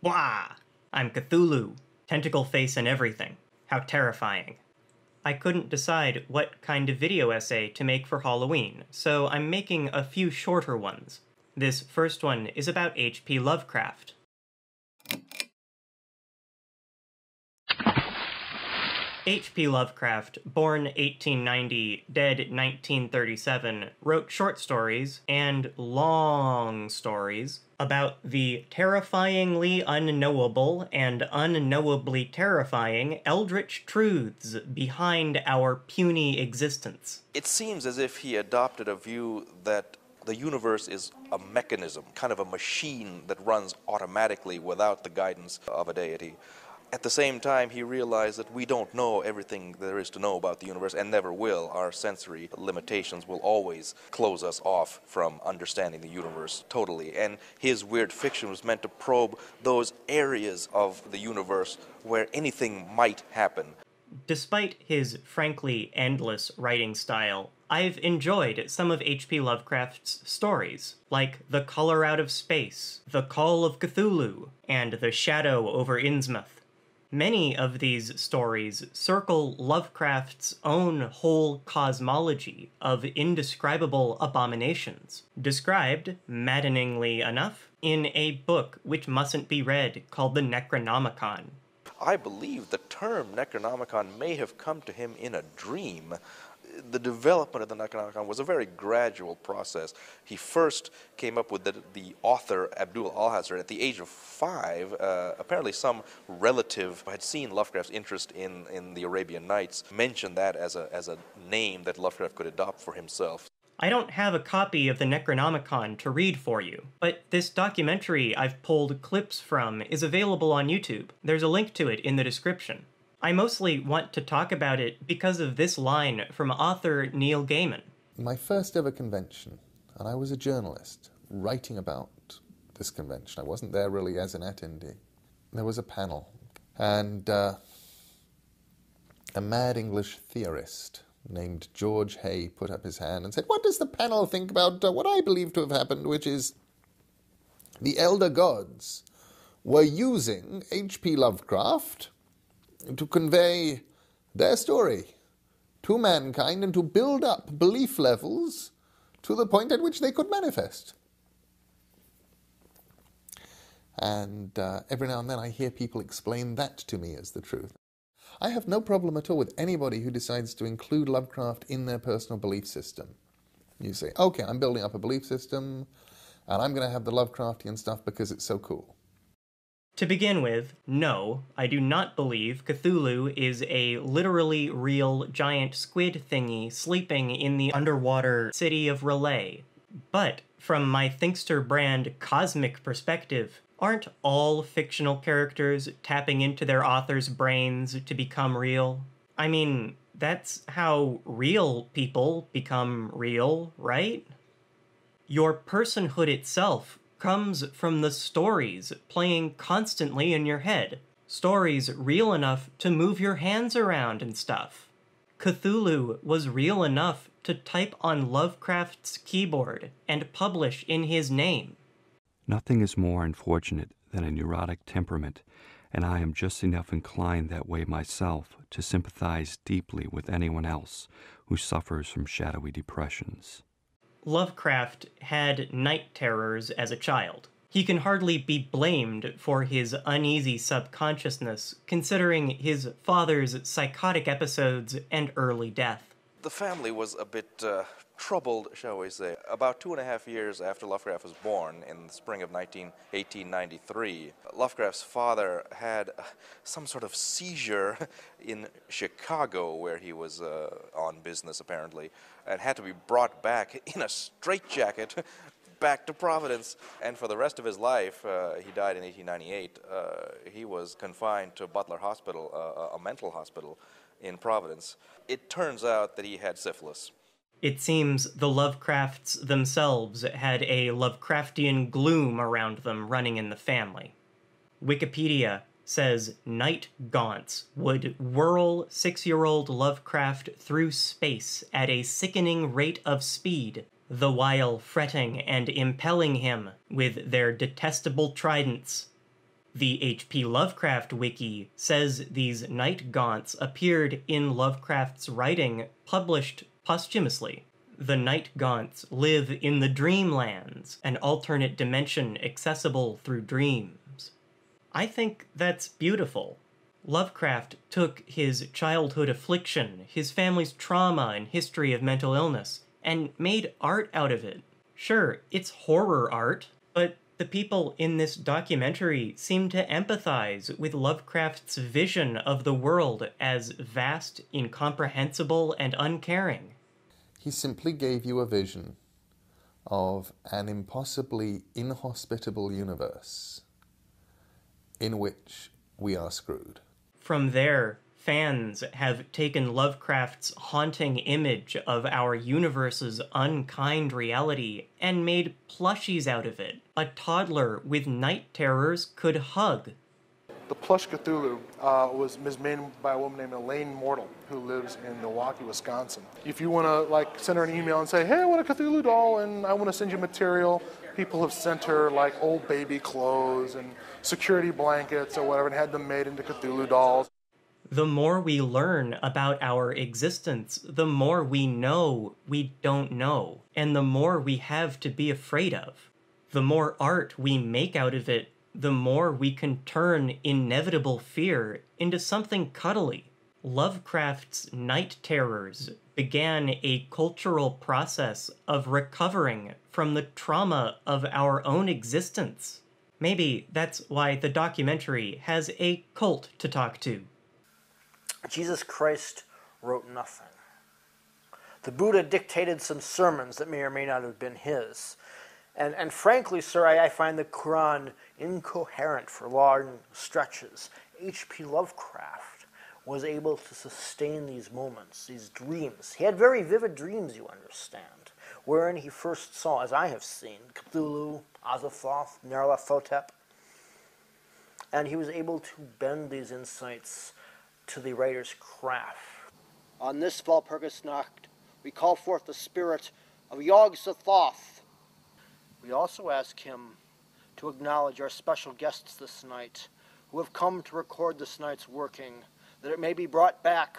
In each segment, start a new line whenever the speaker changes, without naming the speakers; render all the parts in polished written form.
Wah! I'm Cthulhu. Tentacle face and everything. How terrifying. I couldn't decide what kind of video essay to make for Halloween, so I'm making a few shorter ones. This first one is about H.P. Lovecraft. H.P. Lovecraft, born 1890, dead 1937, wrote short stories and long stories about the terrifyingly unknowable and unknowably terrifying eldritch truths behind our puny existence.
It seems as if he adopted a view that the universe is a mechanism, kind of a machine that runs automatically without the guidance of a deity. At the same time, he realized that we don't know everything there is to know about the universe and never will. Our sensory limitations will always close us off from understanding the universe totally. And his weird fiction was meant to probe those areas of the universe where anything might happen.
Despite his frankly endless writing style, I've enjoyed some of H.P. Lovecraft's stories, like The Color Out of Space, The Call of Cthulhu, and The Shadow over Innsmouth. Many of these stories circle Lovecraft's own whole cosmology of indescribable abominations, described, maddeningly enough, in a book which mustn't be read called the Necronomicon.
I believe the term Necronomicon may have come to him in a dream. The development of the Necronomicon was a very gradual process. He first came up with the author, Abdul Alhazred, at the age of 5. Apparently some relative who had seen Lovecraft's interest in the Arabian Nights mentioned that as a name that Lovecraft could adopt for himself.
I don't have a copy of the Necronomicon to read for you, but this documentary I've pulled clips from is available on YouTube. There's a link to it in the description. I mostly want to talk about it because of this line from author Neil Gaiman.
My first ever convention, and I was a journalist writing about this convention. I wasn't there really as an attendee. There was a panel, and a mad English theorist named George Hay put up his hand and said, "What does the panel think about what I believe to have happened, which is the elder gods were using H.P. Lovecraft to convey their story to mankind and to build up belief levels to the point at which they could manifest." And every now and then I hear people explain that to me as the truth. I have no problem at all with anybody who decides to include Lovecraft in their personal belief system. You say, okay, I'm building up a belief system, and I'm going to have the Lovecraftian stuff because it's so cool.
To begin with, no, I do not believe Cthulhu is a literally real giant squid thingy sleeping in the underwater city of Relay. But, from my Thinkster brand cosmic perspective, aren't all fictional characters tapping into their author's brains to become real? I mean, that's how real people become real, right? Your personhood itself comes from the stories playing constantly in your head. Stories real enough to move your hands around and stuff. Cthulhu was real enough to type on Lovecraft's keyboard and publish in his name.
Nothing is more unfortunate than a neurotic temperament, and I am just enough inclined that way myself to sympathize deeply with anyone else who suffers from shadowy depressions.
Lovecraft had night terrors as a child. He can hardly be blamed for his uneasy subconsciousness, considering his father's psychotic episodes and early death.
The family was a bit troubled, shall we say. About 2.5 years after Lovecraft was born, in the spring of 1893, Lovecraft's father had some sort of seizure in Chicago, where he was on business, apparently, and had to be brought back in a straitjacket back to Providence. And for the rest of his life, he died in 1898, he was confined to Butler Hospital, a mental hospital in Providence. It turns out that he had syphilis.
It seems the Lovecrafts themselves had a Lovecraftian gloom around them running in the family. Wikipedia says night gaunts would whirl 6-year-old Lovecraft through space at a sickening rate of speed, the while fretting and impelling him with their detestable tridents. The H.P. Lovecraft wiki says these night gaunts appeared in Lovecraft's writing published posthumously. The night gaunts live in the Dreamlands, an alternate dimension accessible through dreams. I think that's beautiful. Lovecraft took his childhood affliction, his family's trauma and history of mental illness, and made art out of it. Sure, it's horror art, but the people in this documentary seem to empathize with Lovecraft's vision of the world as vast, incomprehensible, and uncaring.
He simply gave you a vision of an impossibly inhospitable universe in which we are screwed.
From there, fans have taken Lovecraft's haunting image of our universe's unkind reality and made plushies out of it. A toddler with night terrors could hug.
The plush Cthulhu was made by a woman named Elaine Mortal, who lives in Milwaukee, Wisconsin. If you want to send her an email and say, hey, I want a Cthulhu doll and I want to send you material, people have sent her old baby clothes and security blankets or whatever and had them made into Cthulhu dolls.
The more we learn about our existence, the more we know we don't know, and the more we have to be afraid of. The more art we make out of it, the more we can turn inevitable fear into something cuddly. Lovecraft's night terrors began a cultural process of recovering from the trauma of our own existence. Maybe that's why the documentary has a cult to talk to.
Jesus Christ wrote nothing. The Buddha dictated some sermons that may or may not have been his. And frankly, sir, I find the Quran incoherent for long stretches. H.P. Lovecraft was able to sustain these moments, these dreams. He had very vivid dreams, you understand, wherein he first saw, as I have seen, Cthulhu, Azathoth, Nyarlathotep. And he was able to bend these insights to the writer's craft. On this Walpurgis Nacht, we call forth the spirit of Yog-Sothoth. We also ask him to acknowledge our special guests this night, who have come to record this night's working, that it may be brought back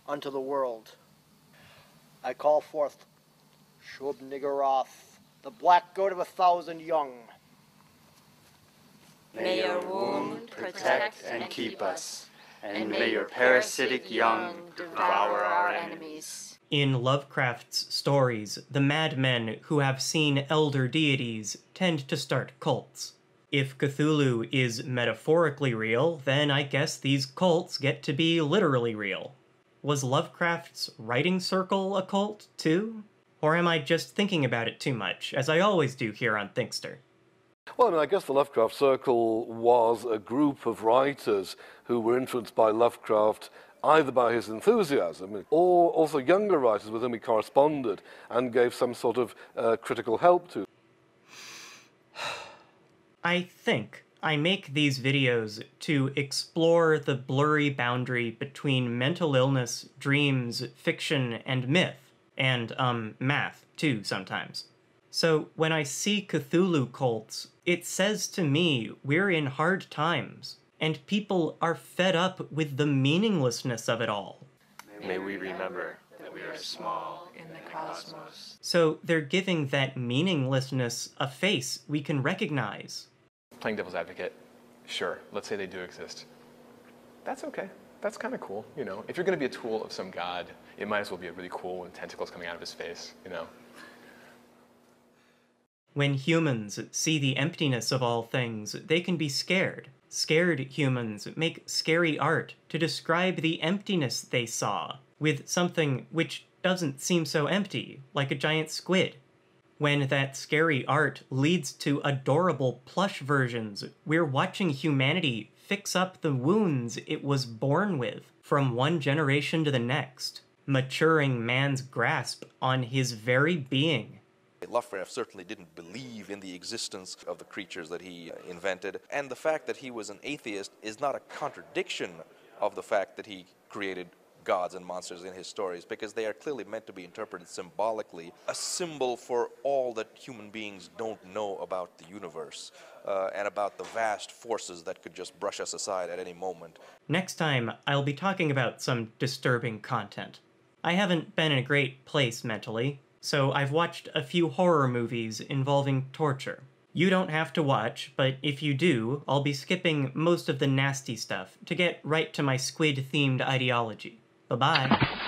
unto the world. I call forth Shub-Niggurath, the black goat of 1,000 young.
May your womb protect and keep us, and may your parasitic young devour our enemies.
In Lovecraft's stories, the madmen who have seen elder deities tend to start cults. If Cthulhu is metaphorically real, then I guess these cults get to be literally real. Was Lovecraft's writing circle a cult, too? Or am I just thinking about it too much, as I always do here on Thinkster?
Well, I guess the Lovecraft Circle was a group of writers who were influenced by Lovecraft either by his enthusiasm or also younger writers with whom he corresponded and gave some sort of critical help to.
I think I make these videos to explore the blurry boundary between mental illness, dreams, fiction, and myth, and, math, too, sometimes. So when I see Cthulhu cults, it says to me we're in hard times, and people are fed up with the meaninglessness of it all.
May we remember that we are small in the cosmos.
So they're giving that meaninglessness a face we can recognize.
Playing devil's advocate, sure, let's say they do exist. That's okay. That's kind of cool, you know. If you're going to be a tool of some god, it might as well be a really cool with tentacles coming out of his face, you know.
When humans see the emptiness of all things, they can be scared. Scared humans make scary art to describe the emptiness they saw, with something which doesn't seem so empty, like a giant squid. When that scary art leads to adorable plush versions, we're watching humanity fix up the wounds it was born with from one generation to the next, maturing man's grasp on his very being.
Lovecraft certainly didn't believe in the existence of the creatures that he invented, and the fact that he was an atheist is not a contradiction of the fact that he created gods and monsters in his stories because they are clearly meant to be interpreted symbolically, a symbol for all that human beings don't know about the universe and about the vast forces that could just brush us aside at any moment.
Next time, I'll be talking about some disturbing content. I haven't been in a great place mentally, so I've watched a few horror movies involving torture. You don't have to watch, but if you do, I'll be skipping most of the nasty stuff to get right to my squid-themed ideology. Bye-bye.